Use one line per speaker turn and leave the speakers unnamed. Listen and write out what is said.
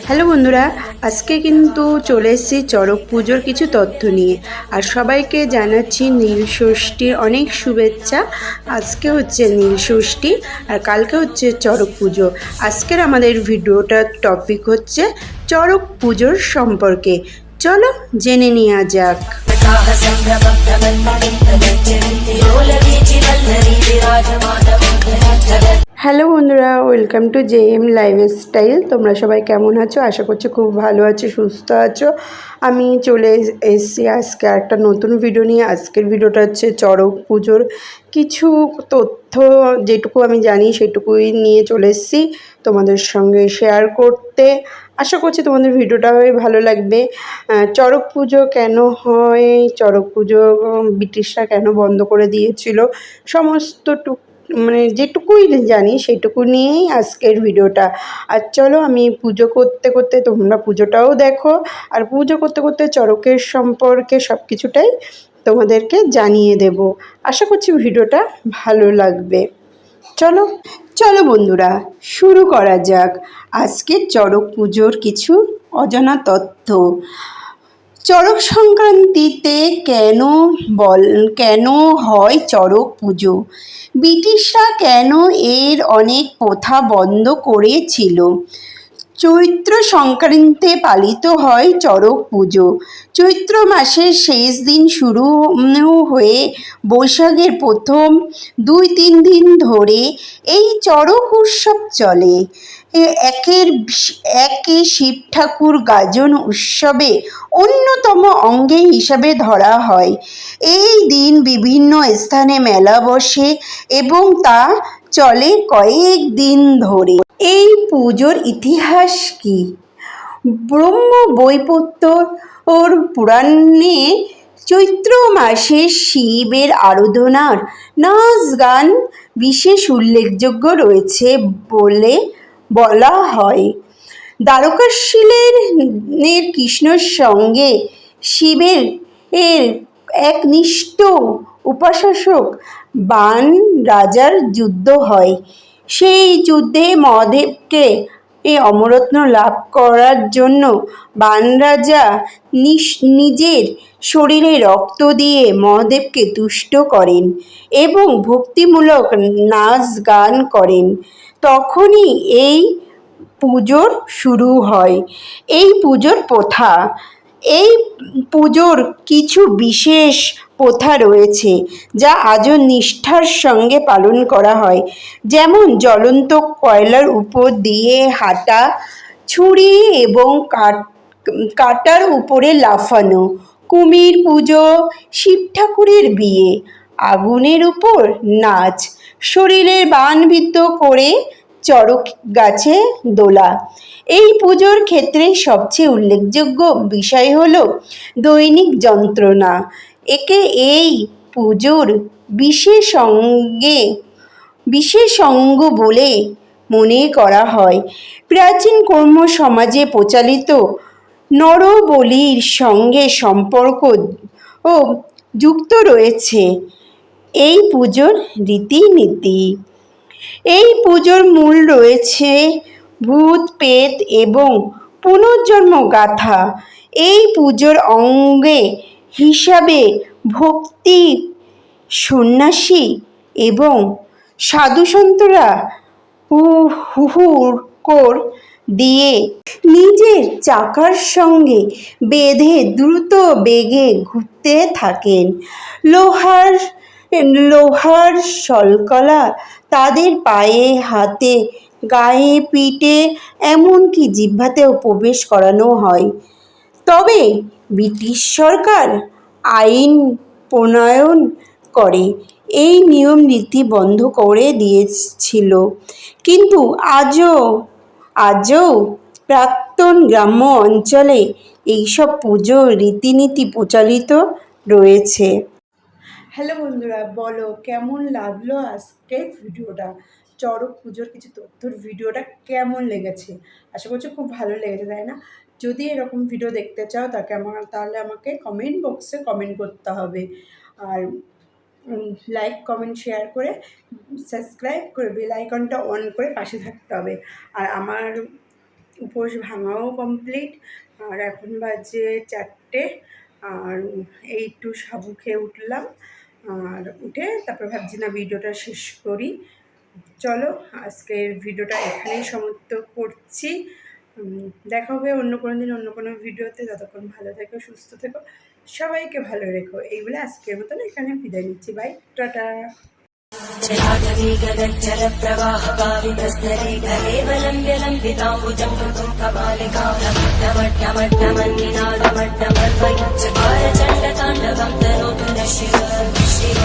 Hello বন্ধুরা, আজকে কিন্তু চলে এসেছি চড়ক পুজোর কিছু তথ্য নিয়ে। আর সবাইকে জানাচ্ছি নীলষষ্ঠীর অনেক শুভেচ্ছা। আজকে হচ্ছে নীলষষ্ঠী আর কালকে হচ্ছে চড়ক পুজো। আজকের আমাদের ভিডিওটার টপিক হচ্ছে চড়ক পুজোর সম্পর্কে। চলো জেনে নেওয়া যাক। হ্যালো বন্ধুরা, ওয়েলকাম টু JM লাইফস্টাইল। তোমরা সবাই কেমন আছো? আশা করছি খুব ভালো আছো, সুস্থ আছো। আমি চলে এসেছি আজকে একটা নতুন ভিডিও নিয়ে। আজকের ভিডিওটা হচ্ছে চড়ক পুজোর কিছু তথ্য, যেটুকু আমি জানি সেটুকুই নিয়ে চলে এসেছি তোমাদের সঙ্গে শেয়ার করতে। আশা করছি তোমাদের ভিডিওটা ভালো লাগবে। চড়ক পুজো কেন হয়, চড়ক পুজো ব্রিটিশরা কেন বন্ধ করে দিয়েছিল, সমস্ত যেটুকুই জানি সেটুকু নিয়েই আজকের ভিডিওটা। আর চলো আমি পুজো করতে করতে তোমরা পুজোটাও দেখো, আর পুজো করতে করতে চড়কের সম্পর্কে সব কিছুটাই তোমাদেরকে জানিয়ে দেব। আশা করছি ভিডিওটা ভালো লাগবে। চলো চলো বন্ধুরা, শুরু করা যাক আজকে চড়ক পুজোর কিছু অজানা তথ্য। চড়ক সংক্রান্তিতে কেন হয় চড়ক পুজো? ব্রিটিশরা কেন এর অনেক প্রথা বন্ধ করেছিল? চৈত্র সংক্রান্তিতে পালিত হয় চড়ক পুজো। চৈত্র মাসের শেষ দিন শুরু হয়ে বৈশাখের প্রথম 2-3 দিন ধরে এই চড়ক উৎসব চলে। একে শিব ঠাকুর গাজন উৎসবে অন্যতম অঙ্গে হিসাবে ধরা হয়। এই দিন বিভিন্ন স্থানে মেলা বসে এবং তা চলে কয়েক দিন ধরে। এই পুজোর ইতিহাস কি? ব্রহ্ম বৈবর্ত পুরাণে চৈত্র মাসে শিবের আরাধনার নাচ গান বিশেষ উল্লেখযোগ্য রয়েছে বলে বলা হয়। দ্বারকাশীলের কৃষ্ণর সঙ্গে শিবের একনিষ্ঠ উপাসক বান রাজার যুদ্ধ হয়। সেই যুদ্ধে মহাদেবকে অমরত্ব লাভ করার জন্য বান রাজা নিজের শরীরে রক্ত দিয়ে মহাদেবকে তুষ্ট করেন এবং ভক্তিমূলক নাচ গান করেন। তখনই এই পুজোর শুরু হয়। এই পুজোর প্রথা, এই পুজোর কিছু বিশেষ প্রথা রয়েছে যা আজও নিষ্ঠার সঙ্গে পালন করা হয়। যেমন জ্বলন্ত কয়লার উপর দিয়ে হাঁটা, ছুরি এবং কাটার উপরে লাফানো, কুমির পুজো, শিব ঠাকুরের বিয়ে, আগুনের উপর নাচ, শরীরের বানবিদ্ধ করে চড়ক গাছে দোলা। এই পুজোর ক্ষেত্রে সবচেয়ে উল্লেখযোগ্য বিষয় হলো দৈনিক যন্ত্রণা। একে এই পুজোর বিশেষ অঙ্গ বলে মনে করা হয়। প্রাচীন কর্ম সমাজে প্রচলিত নরবলির সঙ্গে সম্পর্ক ও যুক্ত রয়েছে এই পুজোর রীতিনীতি। এই পুজোর মূল রয়েছে ভূত প্রেত এবং পুনর্জন্ম গাথা। এই পুজোর অঙ্গে হিসাবে ভক্তি, সন্ন্যাসী এবং সাধুসন্তরা হুড়কোড় দিয়ে নিজের চাকার সঙ্গে বেঁধে দ্রুত বেগে ঘুরতে থাকেন। লোহার শলকলা তাদের পায়ে, হাতে, গায়ে, পিঠে, এমনকি জিহ্বাতেও প্রবেশ করানো হয়। তবে ব্রিটিশ সরকার আইন প্রণয়ন করে এই নিয়ম রীতি বন্ধ করে দিয়েছিল। কিন্তু আজও প্রাক্তন গ্রাম্য অঞ্চলে এইসব পুজোর রীতিনীতি প্রচলিত রয়েছে। হ্যালো বন্ধুরা, বলো কেমন লাগলো আজকের ভিডিওটা? চড়ক পুজোর কিছু তথ্যর ভিডিওটা কেমন লেগেছে? আশা করছি খুব ভালো লেগেছে, তাই না? যদি এরকম ভিডিও দেখতে চাও তাহলে আমাকে কমেন্ট বক্সে কমেন্ট করতে হবে। আর লাইক, কমেন্ট, শেয়ার করে সাবস্ক্রাইব করে বেল আইকনটা অন করে পাশে থাকতে হবে। আর আমার উপোস ভাঙাও কমপ্লিট। আর এখন বাজে 4টে। আর এই একটু সাবু খেয়ে উঠলাম। আর উঠে তারপর ভাবছি না ভিডিওটা শেষ করি। চলো আজকের ভিডিওটা এখানেই সমাপ্ত করছি। দেখা হবে অন্য কোনো দিন অন্য কোনো ভিডিওতে। ততক্ষণ ভালো থেকো, সুস্থ থেকো, সবাইকে ভালো রেখো। এই বলে আজকের মতন এখানে বিদায় নিচ্ছি। By, tata.
जलागवीगलज्जलप्रवाहपावितस्तरे कलेवलम्ब्य लम्बिताम्बुजं कृतं कपालिका नमट्टमट्टमन्निनादमट्टमर्वयच्चकारचण्डताण्डवं तनोतु न शिव शिव।